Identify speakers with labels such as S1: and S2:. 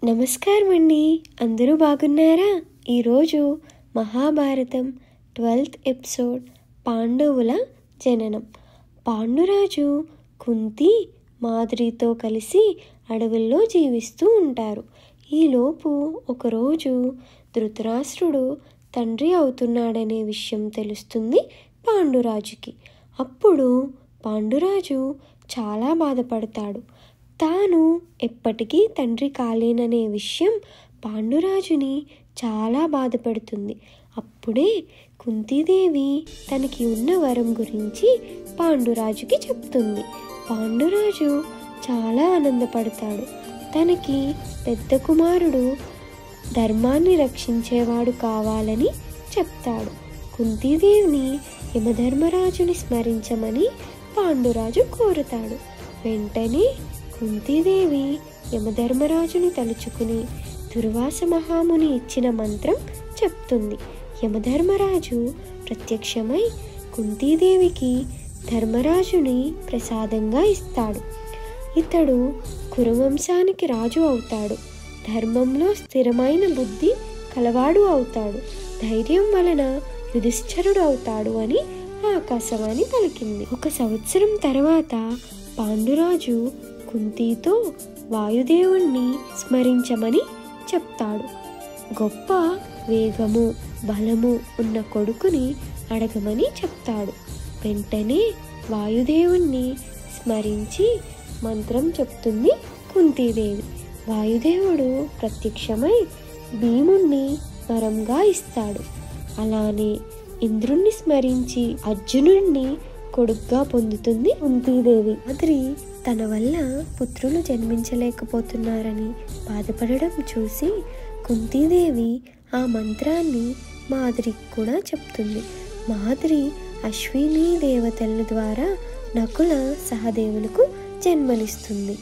S1: నమస్కారం అండి. అందరూ బాగున్నారా? ఈరోజు మహాభారతం 12th ఎపిసోడ్ పాండవుల జననం. పాండురాజు కుంతి మాద్రితో కలిసి అడవుల్లో జీవిస్తూ ఉంటారు. ఈలోపు ఒకరోజు ధృతరాష్ట్రుడు తండ్రి అవుతున్నాడనే విషయం తెలుస్తుంది పాండురాజుకి. అప్పుడు పాండురాజు చాలా బాధపడతాడు. తాను ఎప్పటికీ తండ్రి కాలేననే విషయం పాండురాజుని చాలా బాధపెడుతుంది. అప్పుడే కుంతీదేవి తనకి ఉన్న వరం గురించి పాండురాజుకి చెప్తుంది. పాండురాజు చాలా ఆనందపడతాడు. తనకి పెద్ద కుమారుడు ధర్మాన్ని రక్షించేవాడు కావాలని చెప్తాడు. కుంతీదేవిని యమధర్మరాజుని స్మరించమని పాండురాజు కోరుతాడు. వెంటనే కుంతీదేవి యమధర్మరాజుని తలుచుకుని దుర్వాస మహాముని ఇచ్చిన మంత్రం చెప్తుంది. యమధర్మరాజు ప్రత్యక్షమై కుంతీదేవికి ధర్మరాజుని ప్రసాదంగా ఇస్తాడు. ఇతడు కురువంశానికి రాజు అవుతాడు. ధర్మంలో స్థిరమైన బుద్ధి కలవాడు అవుతాడు. ధైర్యం వలన యుధిష్ఠిరుడు అవుతాడు అని ఆకాశవాణి పలికింది. 1 సంవత్సరం తర్వాత పాండురాజు కుంతితో వాయుదేవుణ్ణి స్మరించమని చెప్తాడు. గొప్ప వేగము బలము ఉన్న కొడుకుని అడగమని చెప్తాడు. వెంటనే వాయుదేవుణ్ణి స్మరించి మంత్రం చెప్తుంది కుంతీదేవి. వాయుదేవుడు ప్రత్యక్షమై భీముణ్ణి వరంగా ఇస్తాడు. అలానే ఇంద్రుణ్ణి స్మరించి అర్జునుడిని కొడుగ్గా పొందుతుంది కుంతీదేవి. మాద్రి తన వల్ల పుత్రులు జన్మించలేకపోతున్నారని బాధపడడం చూసి కుంతీదేవి ఆ మంత్రాన్ని మాద్రికి కూడా చెప్తుంది. మాద్రి అశ్విని దేవతల ద్వారా నకుల సహదేవులకు జన్మనిస్తుంది.